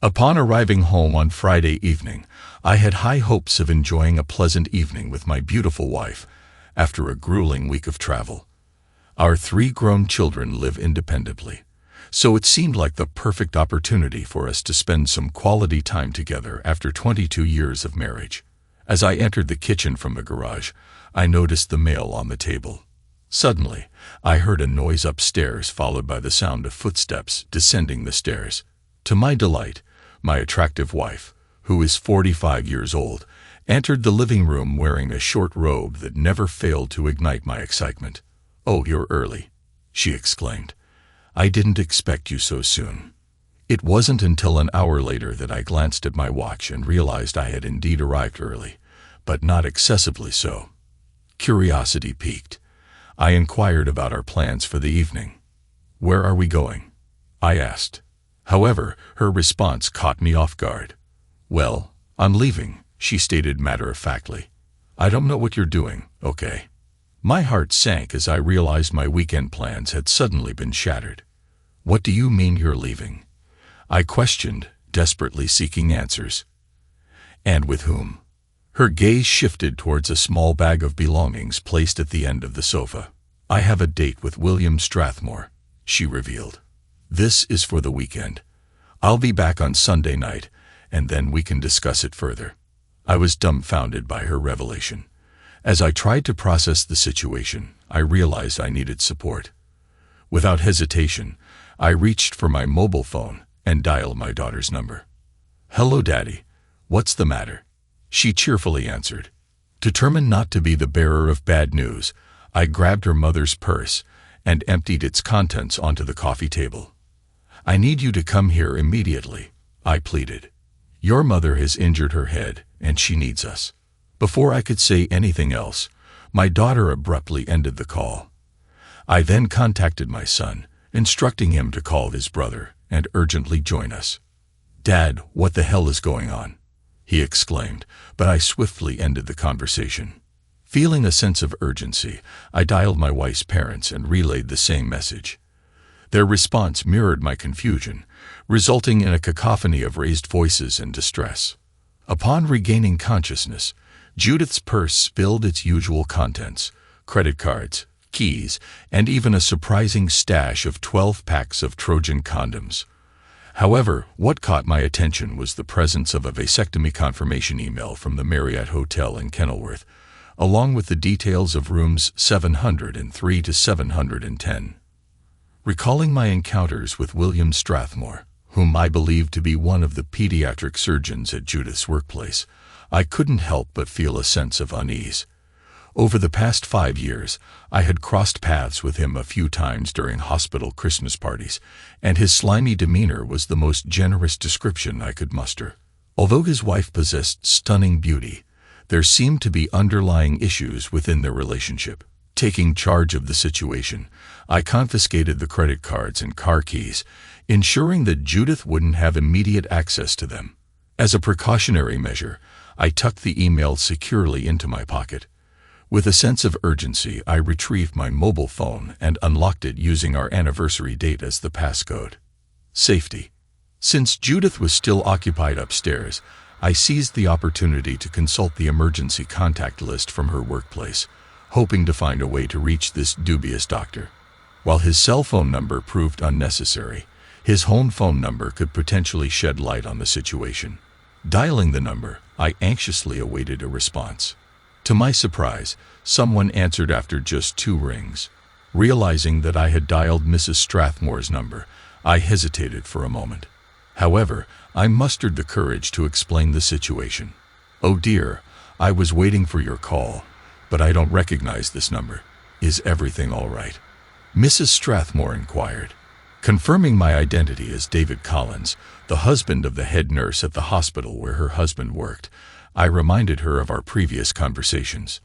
Upon arriving home on Friday evening, I had high hopes of enjoying a pleasant evening with my beautiful wife after a grueling week of travel. Our 3 grown children live independently, so it seemed like the perfect opportunity for us to spend some quality time together after 22 years of marriage. As I entered the kitchen from the garage, I noticed the mail on the table. Suddenly, I heard a noise upstairs followed by the sound of footsteps descending the stairs. To my delight, my attractive wife, who is 45 years old, entered the living room wearing a short robe that never failed to ignite my excitement. "Oh, you're early," she exclaimed. "I didn't expect you so soon." It wasn't until an hour later that I glanced at my watch and realized I had indeed arrived early, but not excessively so. Curiosity piqued. I inquired about our plans for the evening. "Where are we going?" I asked. However, her response caught me off guard. "Well, I'm leaving," she stated matter-of-factly. "I don't know what you're doing, okay?" My heart sank as I realized my weekend plans had suddenly been shattered. "What do you mean you're leaving?" I questioned, desperately seeking answers. "And with whom?" Her gaze shifted towards a small bag of belongings placed at the end of the sofa. "I have a date with William Strathmore," she revealed. "This is for the weekend. I'll be back on Sunday night, and then we can discuss it further." I was dumbfounded by her revelation. As I tried to process the situation, I realized I needed support. Without hesitation, I reached for my mobile phone and dialed my daughter's number. "Hello, Daddy. What's the matter?" she cheerfully answered. Determined not to be the bearer of bad news, I grabbed her mother's purse and emptied its contents onto the coffee table. "I need you to come here immediately," I pleaded. "Your mother has injured her head, and she needs us." Before I could say anything else, my daughter abruptly ended the call. I then contacted my son, instructing him to call his brother and urgently join us. "Dad, what the hell is going on?" he exclaimed, but I swiftly ended the conversation. Feeling a sense of urgency, I dialed my wife's parents and relayed the same message. Their response mirrored my confusion, resulting in a cacophony of raised voices and distress. Upon regaining consciousness, Judith's purse spilled its usual contents: credit cards, keys, and even a surprising stash of 12 packs of Trojan condoms. However, what caught my attention was the presence of a vasectomy confirmation email from the Marriott Hotel in Kenilworth, along with the details of rooms 703 to 710. Recalling my encounters with William Strathmore, whom I believed to be one of the pediatric surgeons at Judith's workplace, I couldn't help but feel a sense of unease. Over the past 5 years, I had crossed paths with him a few times during hospital Christmas parties, and his slimy demeanor was the most generous description I could muster. Although his wife possessed stunning beauty, there seemed to be underlying issues within their relationship. Taking charge of the situation, I confiscated the credit cards and car keys, ensuring that Judith wouldn't have immediate access to them. As a precautionary measure, I tucked the email securely into my pocket. With a sense of urgency, I retrieved my mobile phone and unlocked it using our anniversary date as the passcode. Safety. Since Judith was still occupied upstairs, I seized the opportunity to consult the emergency contact list from her workplace, hoping to find a way to reach this dubious doctor. While his cell phone number proved unnecessary, his home phone number could potentially shed light on the situation. Dialing the number, I anxiously awaited a response. To my surprise, someone answered after just 2 rings. Realizing that I had dialed Mrs. Strathmore's number, I hesitated for a moment. However, I mustered the courage to explain the situation. "Oh dear, I was waiting for your call, but I don't recognize this number. Is everything all right?" Mrs. Strathmore inquired. Confirming my identity as David Collins, the husband of the head nurse at the hospital where her husband worked, I reminded her of our previous conversations.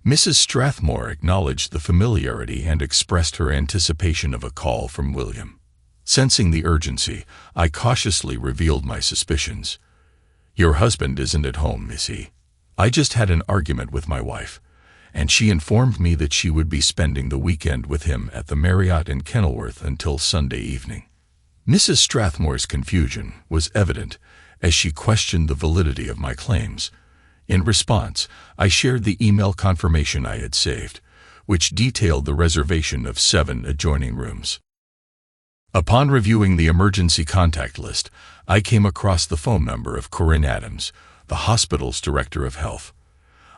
Mrs. Strathmore acknowledged the familiarity and expressed her anticipation of a call from William. Sensing the urgency, I cautiously revealed my suspicions. "Your husband isn't at home, is he? I just had an argument with my wife, and she informed me that she would be spending the weekend with him at the Marriott in Kenilworth until Sunday evening." Mrs. Strathmore's confusion was evident as she questioned the validity of my claims. In response, I shared the email confirmation I had saved, which detailed the reservation of 7 adjoining rooms. Upon reviewing the emergency contact list, I came across the phone number of Corinne Adams, the hospital's director of health.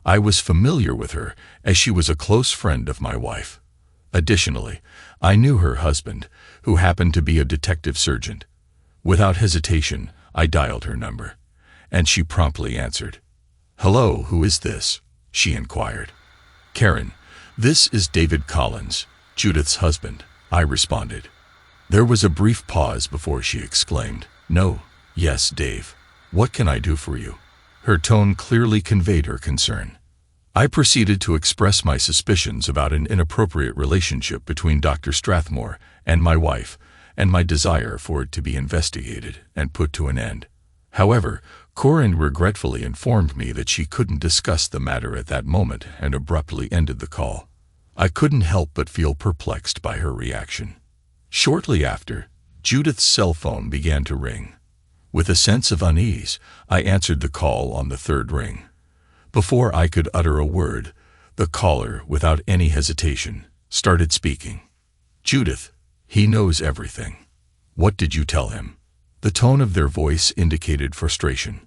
I was familiar with her as she was a close friend of my wife. Additionally, I knew her husband, who happened to be a detective surgeon. Without hesitation, I dialed her number, and she promptly answered. "Hello, who is this?" she inquired. "Karen, this is David Collins, Judith's husband," I responded. There was a brief pause before she exclaimed, "No, yes, Dave. What can I do for you?" Her tone clearly conveyed her concern. I proceeded to express my suspicions about an inappropriate relationship between Dr. Strathmore and my wife, and my desire for it to be investigated and put to an end. However, Corinne regretfully informed me that she couldn't discuss the matter at that moment and abruptly ended the call. I couldn't help but feel perplexed by her reaction. Shortly after, Judith's cell phone began to ring. With a sense of unease, I answered the call on the 3rd ring. Before I could utter a word, the caller, without any hesitation, started speaking. "Judith, he knows everything. What did you tell him?" The tone of their voice indicated frustration.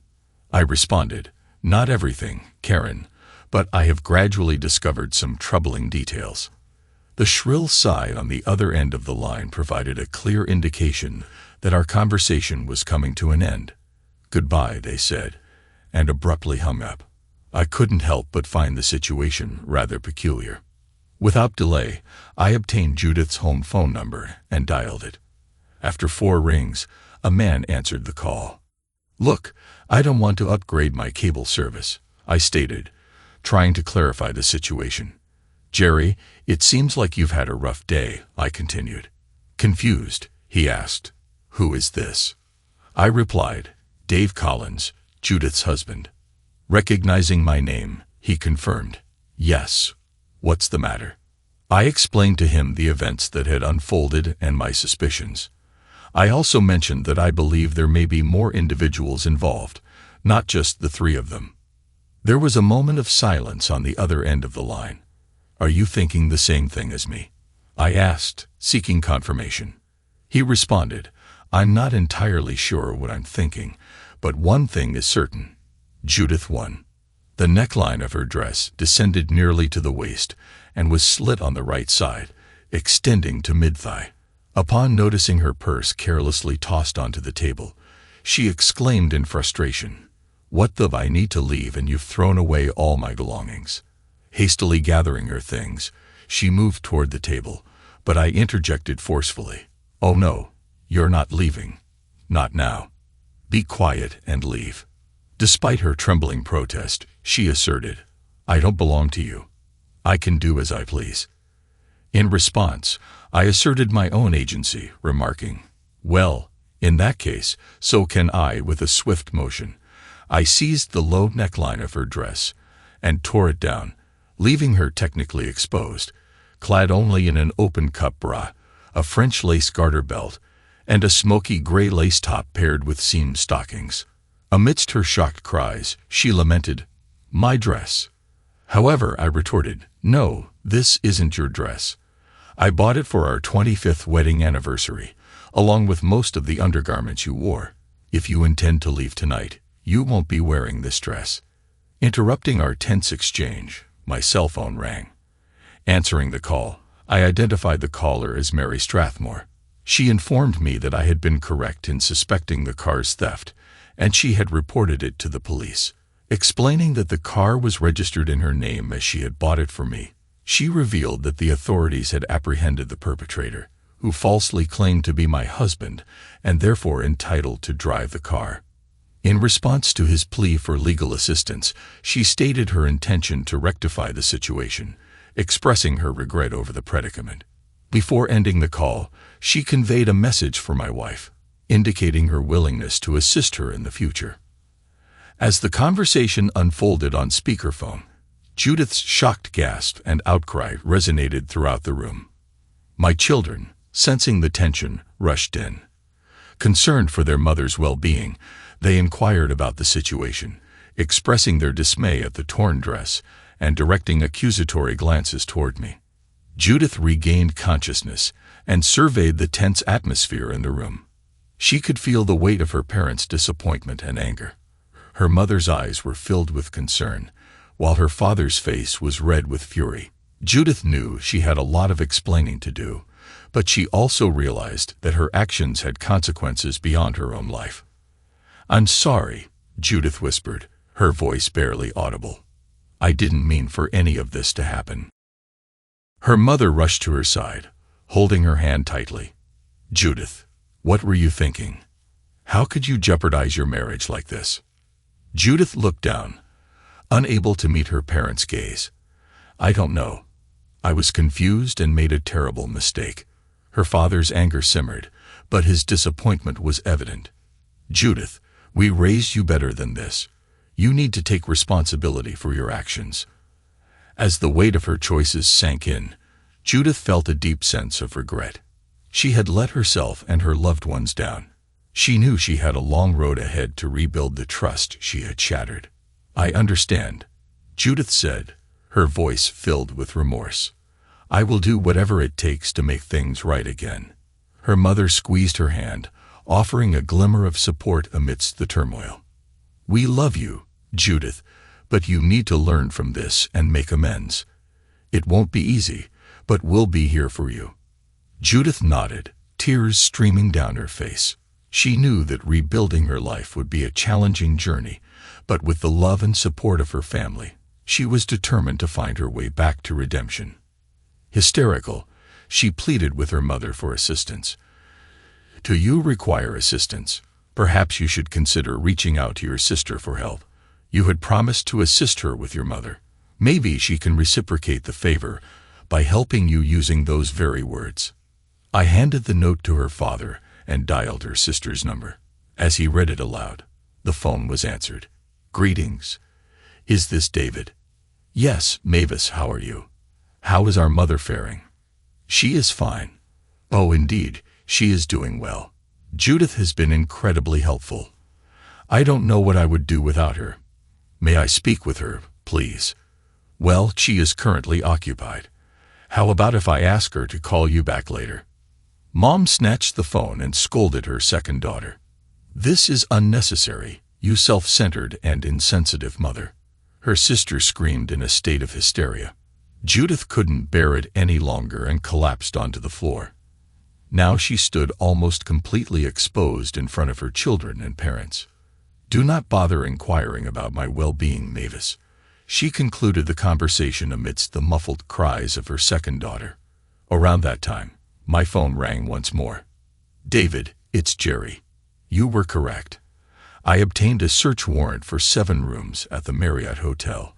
I responded, "Not everything, Karen, but I have gradually discovered some troubling details." The shrill sigh on the other end of the line provided a clear indication that our conversation was coming to an end. "Goodbye," they said, and abruptly hung up. I couldn't help but find the situation rather peculiar. Without delay, I obtained Judith's home phone number and dialed it. After 4 rings, a man answered the call. "Look, I don't want to upgrade my cable service," I stated, trying to clarify the situation. "Jerry, it seems like you've had a rough day," I continued. Confused, he asked, "Who is this?" I replied, "Dave Collins, Judith's husband." Recognizing my name, he confirmed, "Yes. What's the matter?" I explained to him the events that had unfolded and my suspicions. I also mentioned that I believe there may be more individuals involved, not just the 3 of them. There was a moment of silence on the other end of the line. "Are you thinking the same thing as me?" I asked, seeking confirmation. He responded, "I'm not entirely sure what I'm thinking, but one thing is certain. Judith won." The neckline of her dress descended nearly to the waist and was slit on the right side, extending to mid-thigh. Upon noticing her purse carelessly tossed onto the table, she exclaimed in frustration, "What the I need to leave and you've thrown away all my belongings." Hastily gathering her things, she moved toward the table, but I interjected forcefully, "Oh no, you're not leaving. Not now. Be quiet and leave." Despite her trembling protest, she asserted, "I don't belong to you. I can do as I please." In response, I asserted my own agency, remarking, "Well, in that case, so can I." With a swift motion, I seized the low neckline of her dress and tore it down, leaving her technically exposed, clad only in an open-cup bra, a French lace garter belt, and a smoky gray lace top paired with seam stockings. Amidst her shocked cries, she lamented, "My dress." However, I retorted, "No, this isn't your dress. I bought it for our 25th wedding anniversary, along with most of the undergarments you wore. If you intend to leave tonight, you won't be wearing this dress." Interrupting our tense exchange, my cell phone rang. Answering the call, I identified the caller as Mary Strathmore. She informed me that I had been correct in suspecting the car's theft, and she had reported it to the police. Explaining that the car was registered in her name as she had bought it for me, she revealed that the authorities had apprehended the perpetrator, who falsely claimed to be my husband and therefore entitled to drive the car. In response to his plea for legal assistance, she stated her intention to rectify the situation, expressing her regret over the predicament. Before ending the call, she conveyed a message for my wife, indicating her willingness to assist her in the future. As the conversation unfolded on speakerphone, Judith's shocked gasp and outcry resonated throughout the room. My children, sensing the tension, rushed in. Concerned for their mother's well-being, they inquired about the situation, expressing their dismay at the torn dress and directing accusatory glances toward me. Judith regained consciousness and surveyed the tense atmosphere in the room. She could feel the weight of her parents' disappointment and anger. Her mother's eyes were filled with concern, while her father's face was red with fury. Judith knew she had a lot of explaining to do, but she also realized that her actions had consequences beyond her own life. "I'm sorry," Judith whispered, her voice barely audible. "I didn't mean for any of this to happen." Her mother rushed to her side, holding her hand tightly. "Judith, what were you thinking? How could you jeopardize your marriage like this?" Judith looked down, unable to meet her parents' gaze. "I don't know. I was confused and made a terrible mistake." Her father's anger simmered, but his disappointment was evident. "Judith, we raised you better than this. You need to take responsibility for your actions." As the weight of her choices sank in, Judith felt a deep sense of regret. She had let herself and her loved ones down. She knew she had a long road ahead to rebuild the trust she had shattered. "I understand," Judith said, her voice filled with remorse. "I will do whatever it takes to make things right again." Her mother squeezed her hand, offering a glimmer of support amidst the turmoil. "We love you, Judith, but you need to learn from this and make amends. It won't be easy, but we'll be here for you." Judith nodded, tears streaming down her face. She knew that rebuilding her life would be a challenging journey, but with the love and support of her family, she was determined to find her way back to redemption. Hysterical, she pleaded with her mother for assistance. "Do you require assistance? Perhaps you should consider reaching out to your sister for help. You had promised to assist her with your mother. Maybe she can reciprocate the favor by helping you using those very words." I handed the note to her father and dialed her sister's number. As he read it aloud, the phone was answered. "Greetings. Is this David?" "Yes, Mavis, how are you? How is our mother faring?" "She is fine." "Oh, indeed, she is doing well. Judith has been incredibly helpful. I don't know what I would do without her. May I speak with her, please?" "Well, she is currently occupied. How about if I ask her to call you back later?" Mom snatched the phone and scolded her second daughter. "This is unnecessary, you self-centered and insensitive mother." Her sister screamed in a state of hysteria. Judith couldn't bear it any longer and collapsed onto the floor. Now she stood almost completely exposed in front of her children and parents. "Do not bother inquiring about my well-being, Mavis." She concluded the conversation amidst the muffled cries of her second daughter. Around that time, my phone rang once more. "David, it's Jerry. You were correct. I obtained a search warrant for 7 rooms at the Marriott Hotel.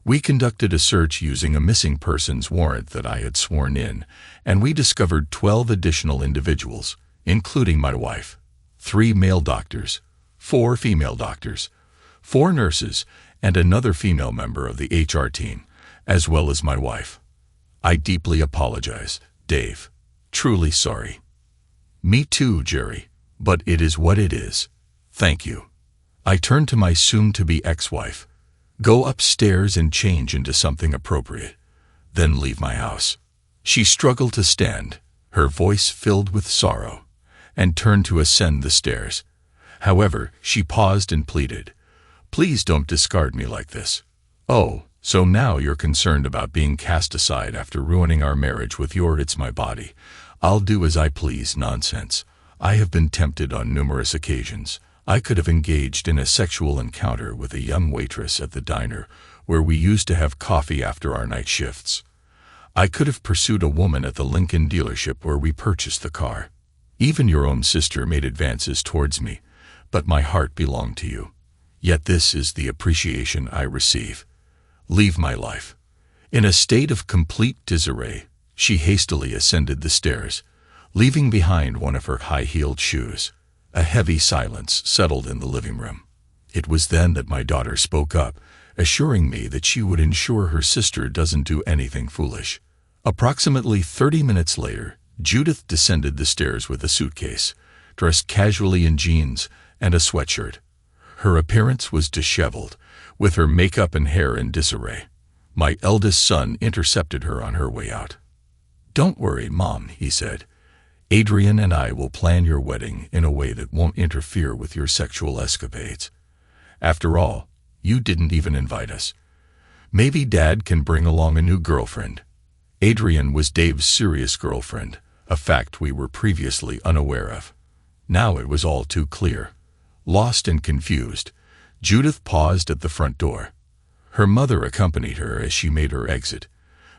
We conducted a search using a missing persons warrant that I had sworn in, and we discovered 12 additional individuals, including my wife, 3 male doctors, 4 female doctors, 4 nurses, and another female member of the HR team, as well as my wife. I deeply apologize, Dave. Truly sorry." "Me too, Jerry, but it is what it is. Thank you." I turned to my soon-to-be ex-wife. "Go upstairs and change into something appropriate. Then leave my house." She struggled to stand, her voice filled with sorrow, and turned to ascend the stairs. However, she paused and pleaded, "Please don't discard me like this." "Oh, so now you're concerned about being cast aside after ruining our marriage with your 'it's my body, I'll do as I please' nonsense. I have been tempted on numerous occasions. I could have engaged in a sexual encounter with a young waitress at the diner where we used to have coffee after our night shifts. I could have pursued a woman at the Lincoln dealership where we purchased the car. Even your own sister made advances towards me, but my heart belonged to you. Yet this is the appreciation I receive. Leave my life." In a state of complete disarray, she hastily ascended the stairs, leaving behind one of her high-heeled shoes. A heavy silence settled in the living room. It was then that my daughter spoke up, assuring me that she would ensure her sister doesn't do anything foolish. Approximately 30 minutes later, Judith descended the stairs with a suitcase, dressed casually in jeans and a sweatshirt. Her appearance was disheveled, with her makeup and hair in disarray. My eldest son intercepted her on her way out. "Don't worry, Mom," he said. "Adrian and I will plan your wedding in a way that won't interfere with your sexual escapades. After all, you didn't even invite us. Maybe Dad can bring along a new girlfriend." Adrian was Dave's serious girlfriend, a fact we were previously unaware of. Now it was all too clear. Lost and confused, Judith paused at the front door. Her mother accompanied her as she made her exit.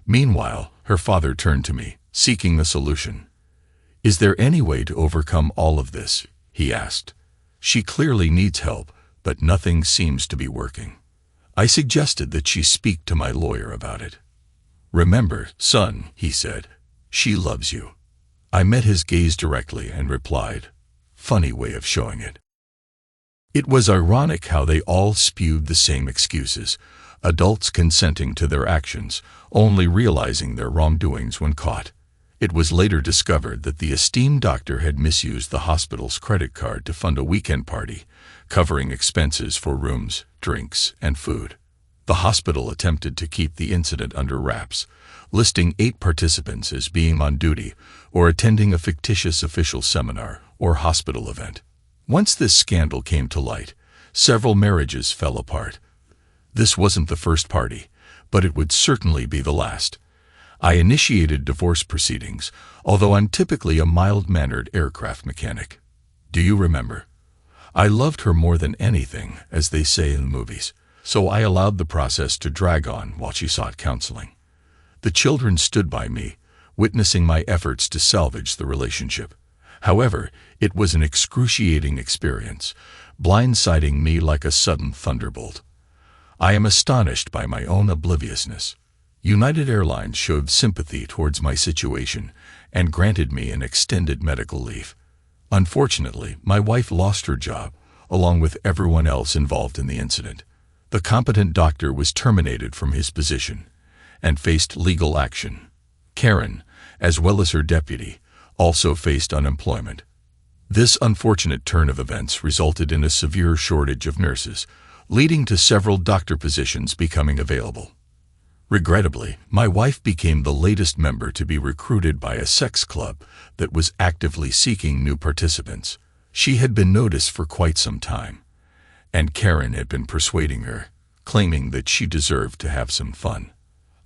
Meanwhile, her father turned to me, seeking a solution. "Is there any way to overcome all of this?" he asked. "She clearly needs help, but nothing seems to be working." I suggested that she speak to my lawyer about it. "Remember, son," he said, "she loves you." I met his gaze directly and replied, "Funny way of showing it." It was ironic how they all spewed the same excuses, adults consenting to their actions, only realizing their wrongdoings when caught. It was later discovered that the esteemed doctor had misused the hospital's credit card to fund a weekend party, covering expenses for rooms, drinks, and food. The hospital attempted to keep the incident under wraps, listing 8 participants as being on duty or attending a fictitious official seminar or hospital event. Once this scandal came to light, several marriages fell apart. This wasn't the first party, but it would certainly be the last. I initiated divorce proceedings, although I'm typically a mild-mannered aircraft mechanic. Do you remember? I loved her more than anything, as they say in the movies, so I allowed the process to drag on while she sought counseling. The children stood by me, witnessing my efforts to salvage the relationship. However, it was an excruciating experience, blindsiding me like a sudden thunderbolt. I am astonished by my own obliviousness. United Airlines showed sympathy towards my situation and granted me an extended medical leave. Unfortunately, my wife lost her job, along with everyone else involved in the incident. The competent doctor was terminated from his position and faced legal action. Karen, as well as her deputy, also faced unemployment. This unfortunate turn of events resulted in a severe shortage of nurses, leading to several doctor positions becoming available. Regrettably, my wife became the latest member to be recruited by a sex club that was actively seeking new participants. She had been noticed for quite some time, and Karen had been persuading her, claiming that she deserved to have some fun.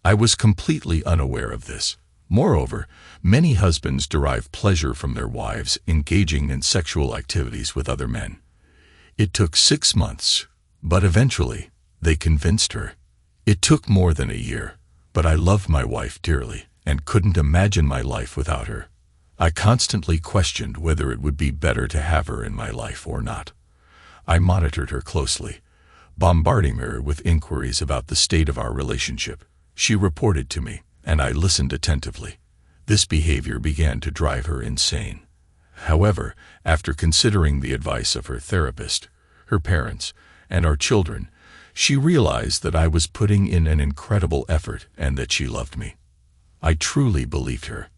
I was completely unaware of this. Moreover, many husbands derive pleasure from their wives engaging in sexual activities with other men. It took 6 months, but eventually, they convinced her. It took more than a year, but I loved my wife dearly and couldn't imagine my life without her. I constantly questioned whether it would be better to have her in my life or not. I monitored her closely, bombarding her with inquiries about the state of our relationship. She reported to me, and I listened attentively. This behavior began to drive her insane. However, after considering the advice of her therapist, her parents, and our children, she realized that I was putting in an incredible effort and that she loved me. I truly believed her.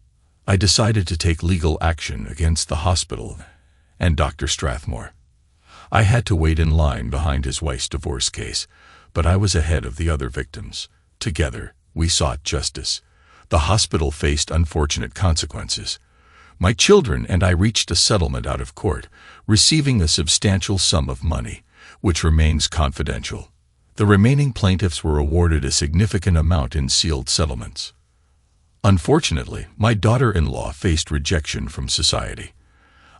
I decided to take legal action against the hospital and Dr. Strathmore. I had to wait in line behind his wife's divorce case, but I was ahead of the other victims. Together, we sought justice. The hospital faced unfortunate consequences. My children and I reached a settlement out of court, receiving a substantial sum of money, which remains confidential. The remaining plaintiffs were awarded a significant amount in sealed settlements. Unfortunately, my daughter-in-law faced rejection from society.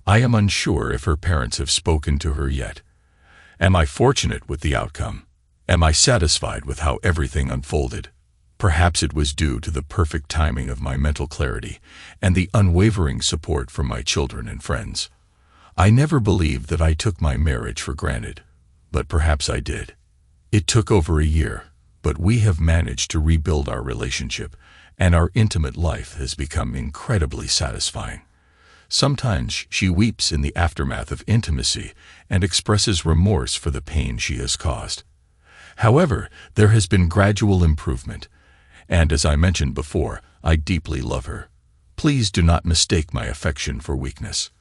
I am unsure if her parents have spoken to her yet. Am I fortunate with the outcome? Am I satisfied with how everything unfolded? Perhaps it was due to the perfect timing of my mental clarity and the unwavering support from my children and friends. I never believed that I took my marriage for granted, but perhaps I did. It took over a year, but we have managed to rebuild our relationship, and our intimate life has become incredibly satisfying. Sometimes she weeps in the aftermath of intimacy and expresses remorse for the pain she has caused. However, there has been gradual improvement, and as I mentioned before, I deeply love her. Please do not mistake my affection for weakness.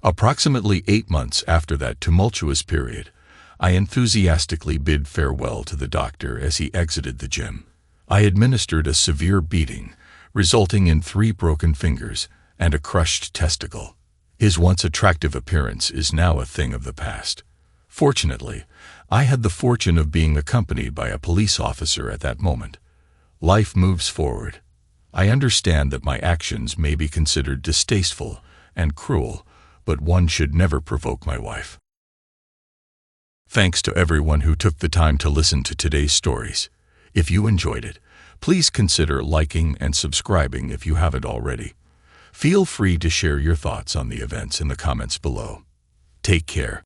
Approximately 8 months after that tumultuous period, I enthusiastically bid farewell to the doctor as he exited the gym. I administered a severe beating, resulting in 3 broken fingers and a crushed testicle. His once attractive appearance is now a thing of the past. Fortunately, I had the fortune of being accompanied by a police officer at that moment. Life moves forward. I understand that my actions may be considered distasteful and cruel, but one should never provoke my wife. Thanks to everyone who took the time to listen to today's stories. If you enjoyed it, please consider liking and subscribing if you haven't already. Feel free to share your thoughts on the events in the comments below. Take care.